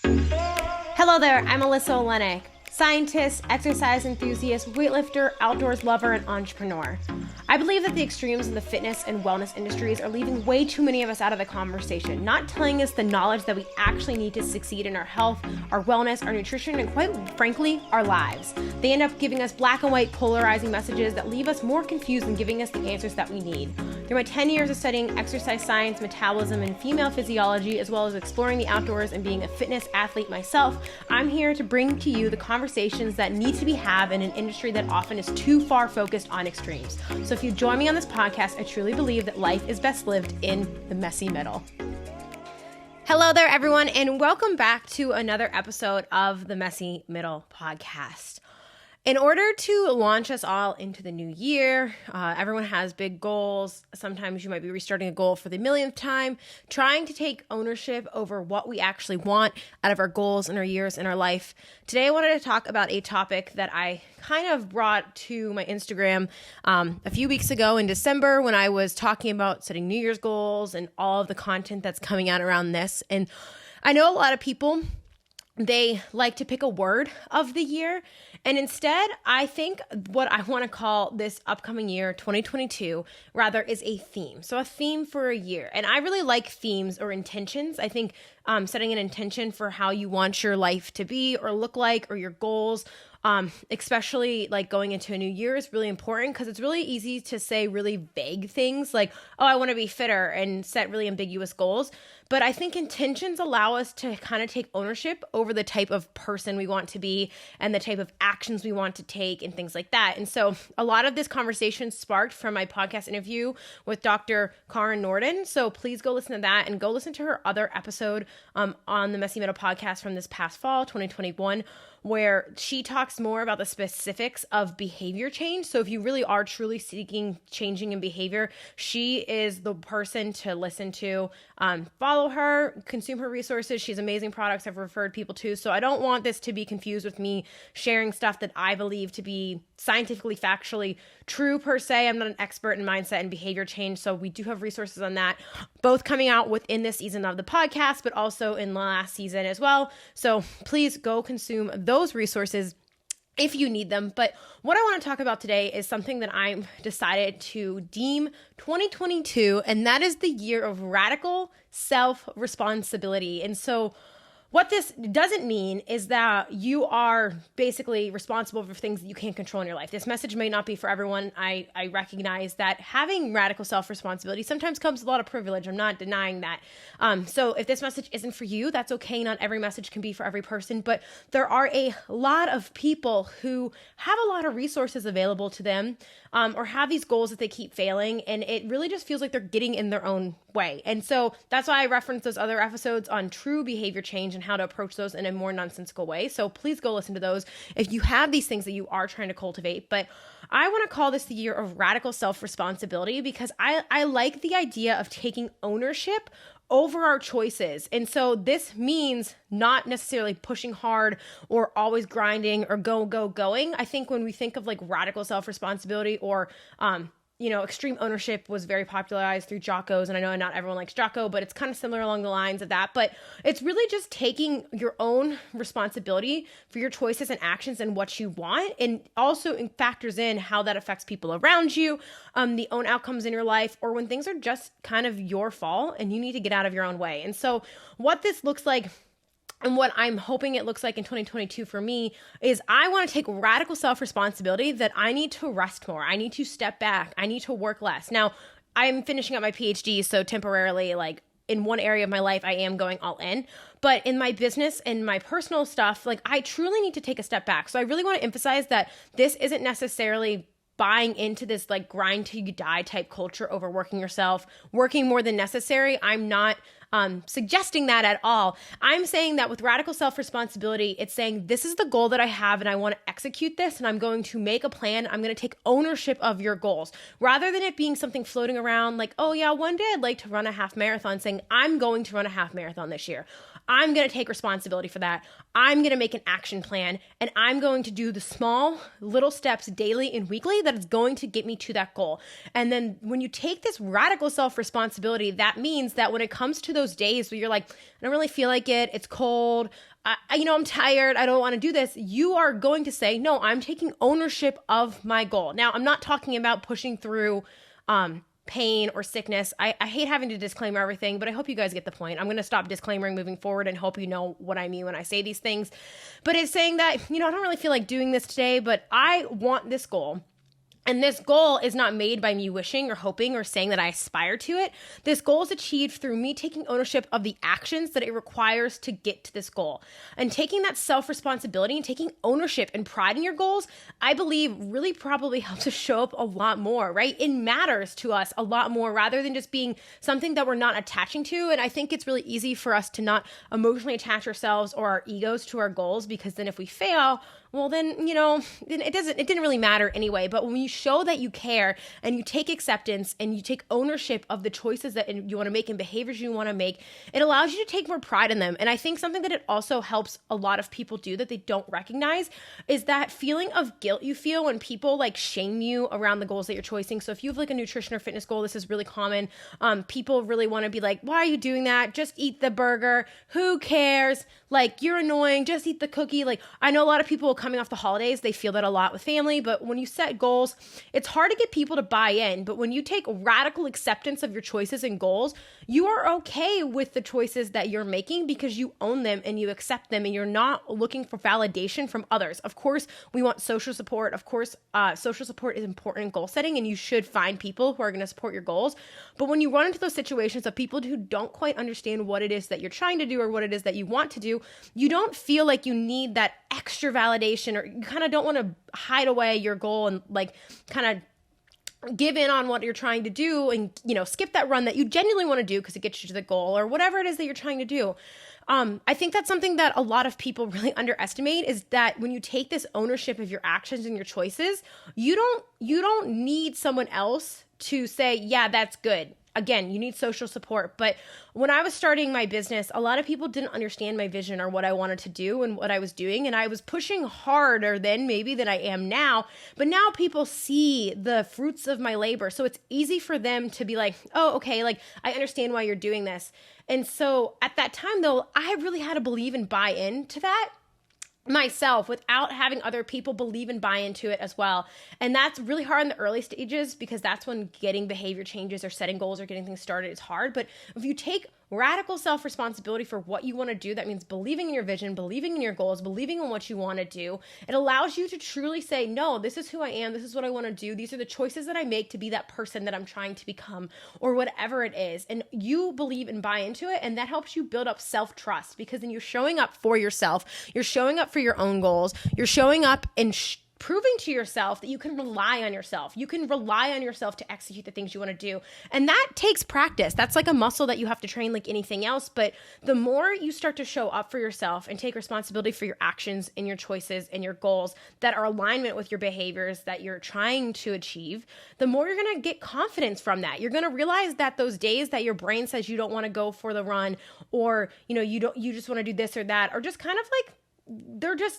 Hello there, I'm Alyssa Olenek, scientist, exercise enthusiast, weightlifter, outdoors lover, and entrepreneur. I believe that the extremes in the fitness and wellness industries are leaving way too many of us out of the conversation, not telling us the knowledge that we actually need to succeed in our health, our wellness, our nutrition, and quite frankly, our lives. They end up giving us black and white polarizing messages that leave us more confused than giving us the answers that we need. Through my 10 years of studying exercise science, metabolism, and female physiology, as well as exploring the outdoors and being a fitness athlete myself, I'm here to bring to you the conversations that need to be had in an industry that often is too far focused on extremes. So if you join me on this podcast, I truly believe that life is best lived in the messy middle. Hello there, everyone, and welcome back to another episode of the Messy Middle podcast. In order to launch us all into the new year, everyone has big goals. Sometimes you might be restarting a goal for the millionth time, trying to take ownership over what we actually want out of our goals and our years in our life. Today, I wanted to talk about a topic that I kind of brought to my Instagram a few weeks ago in December when I was talking about setting New Year's goals and all of the content that's coming out around this. And I know a lot of people, they like to pick a word of the year. And instead, I think what I want to call this upcoming year, 2022, rather is a theme. So a theme for a year. And I really like themes or intentions. I think setting an intention for how you want your life to be or look like or your goals, especially like going into a new year, is really important because it's really easy to say really vague things like, oh, I want to be fitter, and set really ambiguous goals. But I think intentions allow us to kind of take ownership over the type of person we want to be and the type of actions we want to take and things like that. And so a lot of this conversation sparked from my podcast interview with Dr. Karen Norden. So please go listen to that and go listen to her other episode on the Messy Middle podcast from this past fall, 2021, where she talks more about the specifics of behavior change. So if you really are truly seeking changing in behavior, she is the person to listen to. Follow her, consume her resources. She has amazing products I've referred people to. So I don't want this to be confused with me sharing stuff that I believe to be scientifically, factually true per se. I'm not an expert in mindset and behavior change. So we do have resources on that, both coming out within this season of the podcast, but also in the last season as well. So please go consume those resources if you need them. But what I want to talk about today is something that I'm decided to deem 2022, and that is the year of radical self-responsibility. And so what this doesn't mean is that you are basically responsible for things that you can't control in your life. This message may not be for everyone. I recognize that having radical self-responsibility sometimes comes with a lot of privilege. I'm not denying that. So if this message isn't for you, that's okay. Not every message can be for every person, but there are a lot of people who have a lot of resources available to them, or have these goals that they keep failing, and it really just feels like they're getting in their own way. And so that's why I referenced those other episodes on true behavior change and how to approach those in a more nonsensical way. So please go listen to those if you have these things that you are trying to cultivate. But I want to call this the year of radical self-responsibility because I like the idea of taking ownership over our choices. And so this means not necessarily pushing hard or always grinding or going. I think when we think of like radical self-responsibility or, extreme ownership was very popularized through Jocko's, and I know not everyone likes Jocko, but it's kind of similar along the lines of that. But it's really just taking your own responsibility for your choices and actions and what you want, and also factors in how that affects people around you, the own outcomes in your life, or when things are just kind of your fault and you need to get out of your own way. And so what this looks like, and what I'm hoping it looks like in 2022 for me, is I want to take radical self-responsibility that I need to rest more. I need to step back. I need to work less. Now, I'm finishing up my PhD, so temporarily, like in one area of my life, I am going all in. But in my business and my personal stuff, like I truly need to take a step back. So I really want to emphasize that this isn't necessarily buying into this like grind till you die type culture, overworking yourself, working more than necessary. I'm not suggesting that at all. I'm saying that with radical self-responsibility, it's saying this is the goal that I have and I want to execute this, and I'm going to make a plan. I'm going to take ownership of your goals rather than it being something floating around like, oh yeah, one day I'd like to run a half marathon, saying I'm going to run a half marathon this year. I'm going to take responsibility for that. I'm going to make an action plan, and I'm going to do the small little steps daily and weekly that is going to get me to that goal. And then when you take this radical self-responsibility, that means that when it comes to those those days where you're like, I don't really feel like it. It's cold. I'm tired. I don't want to do this. You are going to say, no, I'm taking ownership of my goal. Now, I'm not talking about pushing through pain or sickness. I hate having to disclaimer everything, but I hope you guys get the point. I'm going to stop disclaiming moving forward and hope you know what I mean when I say these things. But it's saying that, I don't really feel like doing this today, but I want this goal. And this goal is not made by me wishing or hoping or saying that I aspire to it. This goal is achieved through me taking ownership of the actions that it requires to get to this goal. And taking that self-responsibility and taking ownership and pride in your goals, I believe really probably helps us show up a lot more, right? It matters to us a lot more rather than just being something that we're not attaching to. And I think it's really easy for us to not emotionally attach ourselves or our egos to our goals, because then if we fail, well, then, it didn't really matter anyway. But when you show that you care and you take acceptance and you take ownership of the choices that you want to make and behaviors you want to make, it allows you to take more pride in them. And I think something that it also helps a lot of people do that they don't recognize is that feeling of guilt you feel when people like shame you around the goals that you're choosing. So if you have like a nutrition or fitness goal, this is really common. People really want to be like, why are you doing that? Just eat the burger. Who cares? Like, you're annoying. Just eat the cookie. Like, I know a lot of people coming off the holidays, they feel that a lot with family, but when you set goals, it's hard to get people to buy in. But when you take radical acceptance of your choices and goals, you are okay with the choices that you're making because you own them and you accept them and you're not looking for validation from others. Of course, we want social support. Of course, social support is important in goal setting, and you should find people who are going to support your goals. But when you run into those situations of people who don't quite understand what it is that you're trying to do or what it is that you want to do, you don't feel like you need that extra validation, or you kind of don't want to hide away your goal and like kind of give in on what you're trying to do and, skip that run that you genuinely want to do because it gets you to the goal or whatever it is that you're trying to do. I think that's something that a lot of people really underestimate, is that when you take this ownership of your actions and your choices, you don't need someone else to say, yeah, that's good. Again, you need social support. But when I was starting my business, a lot of people didn't understand my vision or what I wanted to do and what I was doing. And I was pushing harder then maybe than I am now. But now people see the fruits of my labor. So it's easy for them to be like, oh, okay, like I understand why you're doing this. And so at that time though, I really had to believe and buy into that myself without having other people believe and buy into it as well. And that's really hard in the early stages because that's when getting behavior changes or setting goals or getting things started is hard. But if you take radical self-responsibility for what you want to do, that means believing in your vision, believing in your goals, believing in what you want to do. It allows you to truly say, no, this is who I am. This is what I want to do. These are the choices that I make to be that person that I'm trying to become, or whatever it is. And you believe and buy into it. And that helps you build up self-trust, because then you're showing up for yourself. You're showing up for your own goals. You're showing up and proving to yourself that you can rely on yourself. You can rely on yourself to execute the things you want to do. And that takes practice. That's like a muscle that you have to train like anything else. But the more you start to show up for yourself and take responsibility for your actions and your choices and your goals that are alignment with your behaviors that you're trying to achieve, the more you're going to get confidence from that. You're going to realize that those days that your brain says you don't want to go for the run, or, you just want to do this or that, or just kind of like,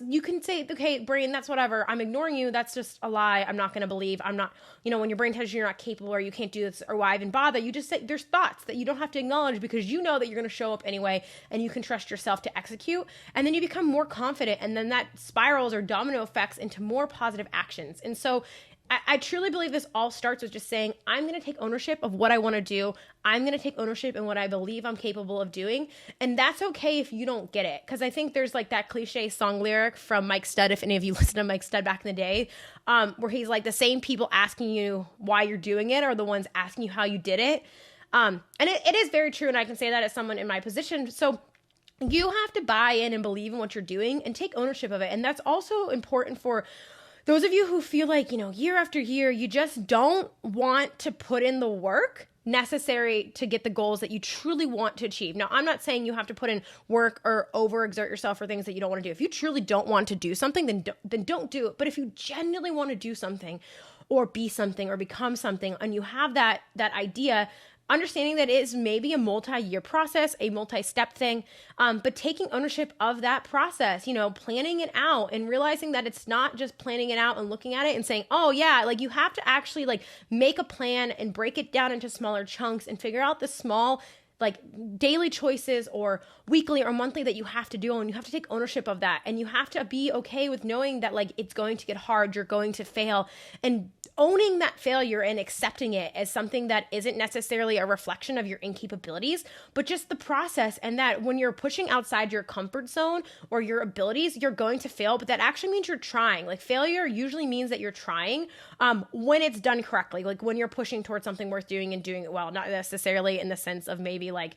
you can say, okay, brain, that's whatever. I'm ignoring you. That's just a lie. I'm not going to believe. I'm not, when your brain tells you you're not capable or you can't do this or why even bother, you just say there's thoughts that you don't have to acknowledge because you know that you're going to show up anyway and you can trust yourself to execute. And then you become more confident, and then that spirals or domino effects into more positive actions. And so I truly believe this all starts with just saying, I'm going to take ownership of what I want to do. I'm going to take ownership in what I believe I'm capable of doing. And that's okay if you don't get it. Because I think there's like that cliche song lyric from Mike Stud, if any of you listened to Mike Stud back in the day, where he's like, the same people asking you why you're doing it are the ones asking you how you did it. And it is very true. And I can say that as someone in my position. So you have to buy in and believe in what you're doing and take ownership of it. And that's also important for those of you who feel like, year after year, you just don't want to put in the work necessary to get the goals that you truly want to achieve. Now, I'm not saying you have to put in work or overexert yourself for things that you don't want to do. If you truly don't want to do something, then don't do it. But if you genuinely want to do something or be something or become something, and you have that idea, understanding that it is maybe a multi-year process, a multi-step thing, but taking ownership of that process, planning it out and realizing that it's not just planning it out and looking at it and saying, oh yeah, like you have to actually like make a plan and break it down into smaller chunks and figure out the small like daily choices or weekly or monthly that you have to do, and you have to take ownership of that, and you have to be okay with knowing that like it's going to get hard, you're going to fail, and owning that failure and accepting it as something that isn't necessarily a reflection of your incapabilities, but just the process, and that when you're pushing outside your comfort zone or your abilities, you're going to fail, but that actually means you're trying. Like failure usually means that you're trying when it's done correctly, like when you're pushing towards something worth doing and doing it well, not necessarily in the sense of maybe like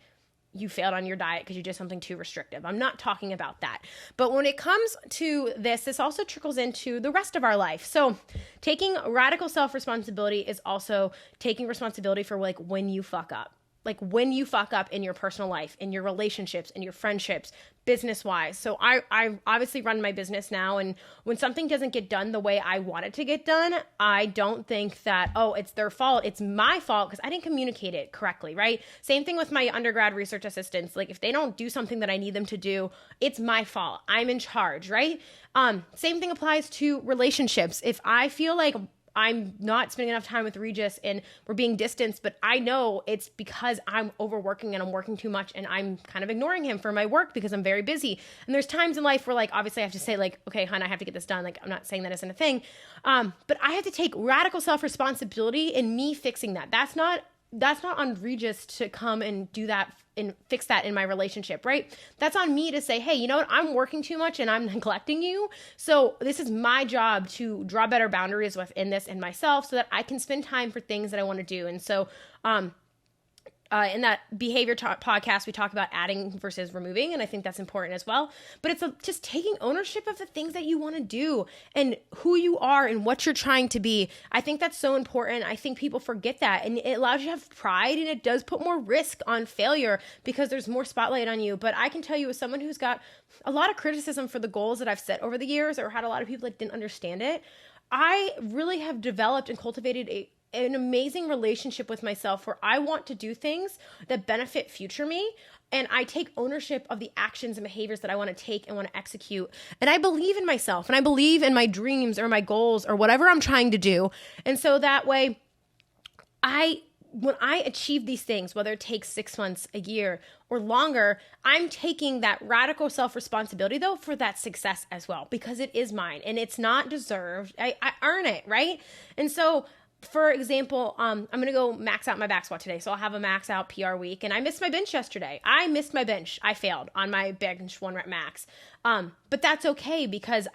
you failed on your diet because you did something too restrictive. I'm not talking about that. But when it comes to this also trickles into the rest of our life. So taking radical self-responsibility is also taking responsibility for like when you fuck up. Like when you fuck up in your personal life, in your relationships, in your friendships, business-wise. So I obviously run my business now, and when something doesn't get done the way I want it to get done, I don't think that, oh, it's their fault. It's my fault because I didn't communicate it correctly, right? Same thing with my undergrad research assistants. Like if they don't do something that I need them to do, it's my fault. I'm in charge, right? Same thing applies to relationships. If I feel like I'm not spending enough time with Regis and we're being distanced, but I know it's because I'm overworking and I'm working too much and I'm kind of ignoring him for my work because I'm very busy. And there's times in life where like, obviously I have to say like, okay, hon, I have to get this done. Like, I'm not saying that isn't a thing. But I have to take radical self-responsibility in me fixing that. That's not on Regis to come and do that and fix that in my relationship, right? That's on me to say, hey, you know what? I'm working too much and I'm neglecting you. So this is my job to draw better boundaries within this and myself so that I can spend time for things that I want to do. And so, in that behavior podcast, we talk about adding versus removing, and I think that's important as well. But it's just taking ownership of the things that you want to do and who you are and what you're trying to be. I think that's so important. I think people forget that, and it allows you to have pride, and it does put more risk on failure because there's more spotlight on you. But I can tell you, as someone who's got a lot of criticism for the goals that I've set over the years, or had a lot of people that didn't understand it, I really have developed and cultivated an amazing relationship with myself where I want to do things that benefit future me. And I take ownership of the actions and behaviors that I want to take and want to execute. And I believe in myself and I believe in my dreams or my goals or whatever I'm trying to do. And so that way when I achieve these things, whether it takes 6 months, a year, or longer, I'm taking that radical self-responsibility, though, for that success as well, because it is mine and it's not deserved. I earn it, right? And so, for example, I'm going to go max out my back squat today. So I'll have a max out PR week. And I missed my bench yesterday. I missed my bench. I failed on my bench 1 rep max. But that's okay because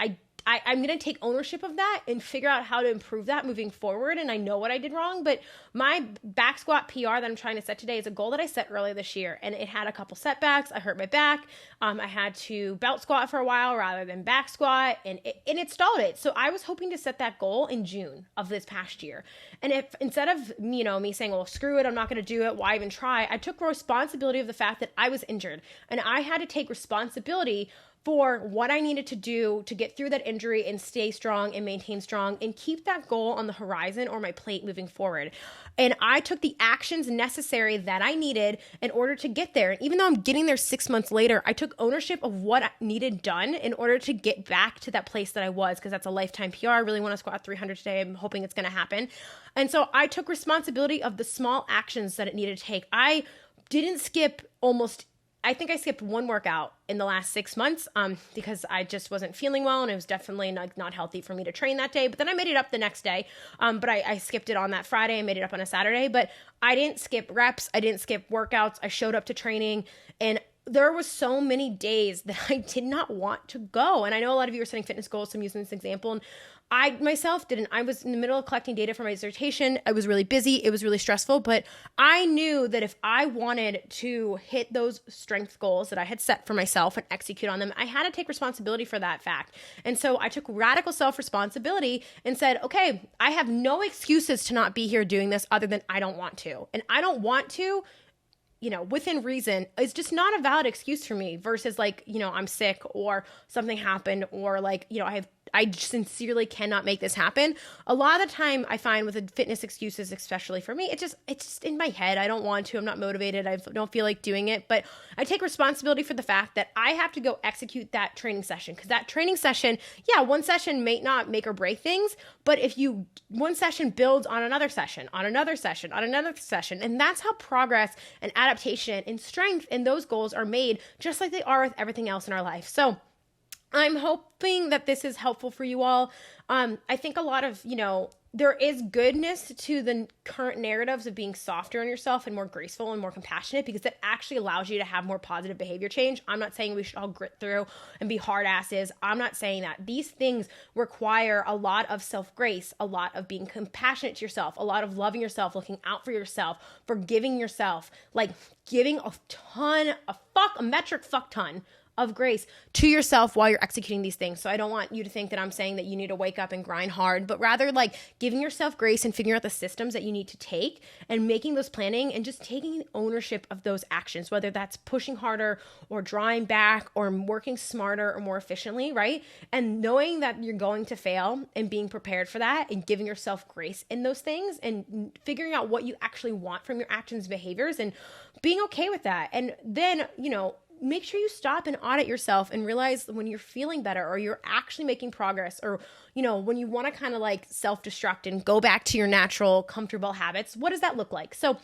I'm going to take ownership of that and figure out how to improve that moving forward. And I know what I did wrong, but my back squat PR that I'm trying to set today is a goal that I set earlier this year. And it had a couple setbacks. I hurt my back. I had to belt squat for a while rather than back squat, and it stalled it. So I was hoping to set that goal in June of this past year. And if instead of, me saying, well, screw it, I'm not going to do it, why even try? I took responsibility of the fact that I was injured, and I had to take responsibility for what I needed to do to get through that injury and stay strong and maintain strong and keep that goal on the horizon or my plate moving forward. And I took the actions necessary that I needed in order to get there. And even though I'm getting there 6 months later, I took ownership of what I needed done in order to get back to that place that I was, because that's a lifetime PR. I really want to squat 300 today. I'm hoping it's going to happen. And so I took responsibility of the small actions that it needed to take. I didn't skip I think I skipped 1 workout in the last 6 months because I just wasn't feeling well, and it was definitely not healthy for me to train that day. But then I made it up the next day. But I skipped it on that Friday. I made it up on a Saturday. But I didn't skip reps. I didn't skip workouts. I showed up to training, and there was so many days that I did not want to go. And I know a lot of you are setting fitness goals, so I'm using this example. And I myself didn't. I was in the middle of collecting data for my dissertation. I was really busy. It was really stressful. But I knew that if I wanted to hit those strength goals that I had set for myself and execute on them, I had to take responsibility for that fact. And so I took radical self-responsibility and said, okay, I have no excuses to not be here doing this other than I don't want to. And I don't want to, within reason, is just not a valid excuse for me versus I'm sick or something happened or I sincerely cannot make this happen. A lot of the time I find with the fitness excuses, especially for me, it's just in my head. I don't want to, I'm not motivated. I don't feel like doing it, but I take responsibility for the fact that I have to go execute that training session. Cause that training session, yeah, one session may not make or break things, but if one session builds on another session, on another session, on another session, and that's how progress and adaptation and strength and those goals are made, just like they are with everything else in our life. So I'm hoping that this is helpful for you all. I think a lot of, there is goodness to the current narratives of being softer on yourself and more graceful and more compassionate, because it actually allows you to have more positive behavior change. I'm not saying we should all grit through and be hard asses. I'm not saying that. These things require a lot of self-grace, a lot of being compassionate to yourself, a lot of loving yourself, looking out for yourself, forgiving yourself, like giving a metric fuck ton of grace to yourself while you're executing these things. So I don't want you to think that I'm saying that you need to wake up and grind hard, but rather like giving yourself grace and figuring out the systems that you need to take and making those planning and just taking ownership of those actions, whether that's pushing harder or drawing back or working smarter or more efficiently, right? And knowing that you're going to fail and being prepared for that and giving yourself grace in those things and figuring out what you actually want from your actions and behaviors and being okay with that. And then, make sure you stop and audit yourself and realize when you're feeling better or you're actually making progress, or, when you want to kind of like self-destruct and go back to your natural, comfortable habits, what does that look like? So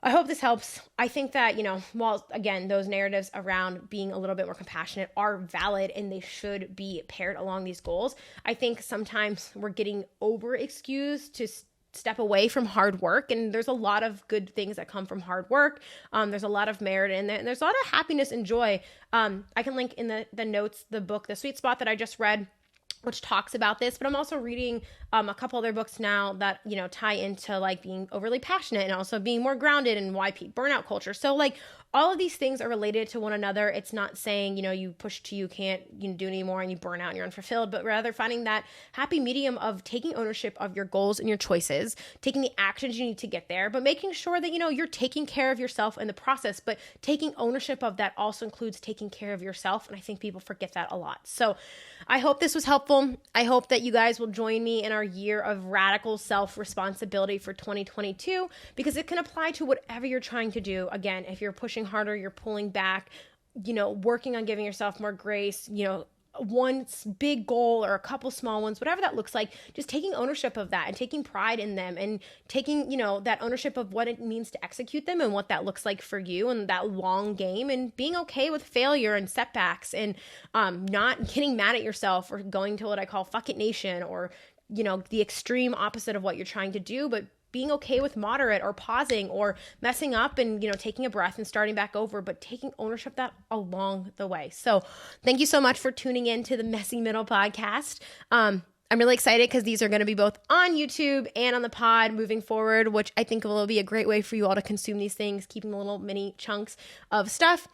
I hope this helps. I think that, while again, those narratives around being a little bit more compassionate are valid and they should be paired along these goals, I think sometimes we're getting over-excused to step away from hard work. And there's a lot of good things that come from hard work. There's a lot of merit in it. And there's a lot of happiness and joy. I can link in the notes, the book, The Sweet Spot, that I just read, which talks about this, but I'm also reading a couple other books now that, tie into like being overly passionate and also being more grounded and why burnout culture. So like all of these things are related to one another. It's not saying, you push to you can't do anymore and you burn out and you're unfulfilled, but rather finding that happy medium of taking ownership of your goals and your choices, taking the actions you need to get there, but making sure that, you're taking care of yourself in the process, but taking ownership of that also includes taking care of yourself. And I think people forget that a lot. So I hope this was helpful. I hope that you guys will join me in our year of radical self-responsibility for 2022, because it can apply to whatever you're trying to do. Again, if you're pushing harder, you're pulling back, working on giving yourself more grace, one big goal or a couple small ones, whatever that looks like, just taking ownership of that and taking pride in them and taking, that ownership of what it means to execute them and what that looks like for you and that long game, and being okay with failure and setbacks and not getting mad at yourself or going to what I call fuck it nation or, the extreme opposite of what you're trying to do, but being okay with moderate or pausing or messing up and, taking a breath and starting back over, but taking ownership of that along the way. So thank you so much for tuning in to the Messy Middle podcast. I'm really excited because these are going to be both on YouTube and on the pod moving forward, which I think will be a great way for you all to consume these things, keeping little mini chunks of stuff.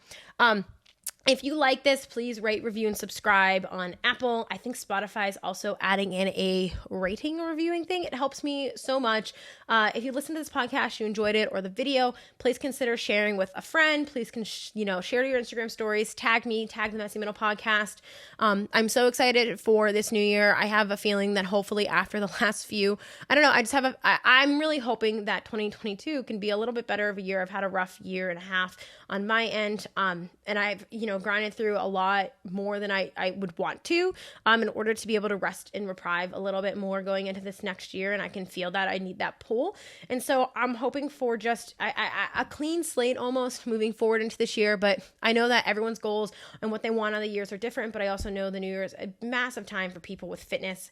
If you like this, please rate, review, and subscribe on Apple. I think Spotify is also adding in a rating or reviewing thing. It helps me so much. If you listen to this podcast, you enjoyed it, or the video, please consider sharing with a friend. Please, share to your Instagram stories. Tag me, tag the Messy Middle podcast. I'm so excited for this new year. I have a feeling that hopefully after the last few, I don't know, I'm really hoping that 2022 can be a little bit better of a year. I've had a rough year and a half on my end. And I've, grinded through a lot more than I would want to, in order to be able to rest and reprieve a little bit more going into this next year. And I can feel that I need that pull. And so I'm hoping for just a clean slate almost moving forward into this year. But I know that everyone's goals and what they want out of the years are different, but I also know the new year is a massive time for people with fitness,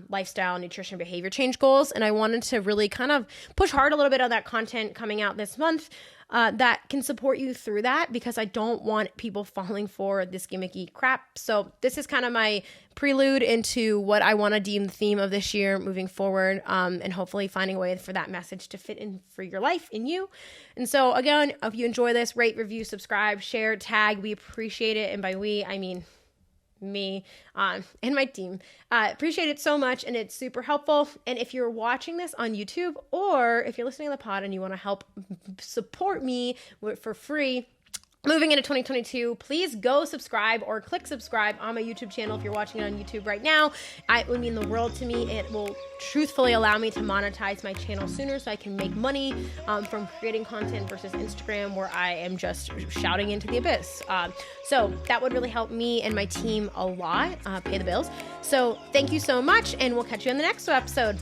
lifestyle, nutrition, behavior change goals. And I wanted to really kind of push hard a little bit on that content coming out this month, that can support you through that, because I don't want people falling for this gimmicky crap. So this is kind of my prelude into what I want to deem the theme of this year moving forward, and hopefully finding a way for that message to fit in for your life, in you. And so again, if you enjoy this, rate, review, subscribe, share, tag. We appreciate it. And by we, I mean me and my team. Appreciate it so much, and it's super helpful. And if you're watching this on YouTube, or if you're listening to the pod and you want to help support me for free, moving into 2022, please go subscribe or click subscribe on my YouTube channel if you're watching it on YouTube right now. It would mean the world to me. It will truthfully allow me to monetize my channel sooner so I can make money from creating content versus Instagram where I am just shouting into the abyss. So that would really help me and my team a lot, pay the bills. So thank you so much, and we'll catch you in the next episode.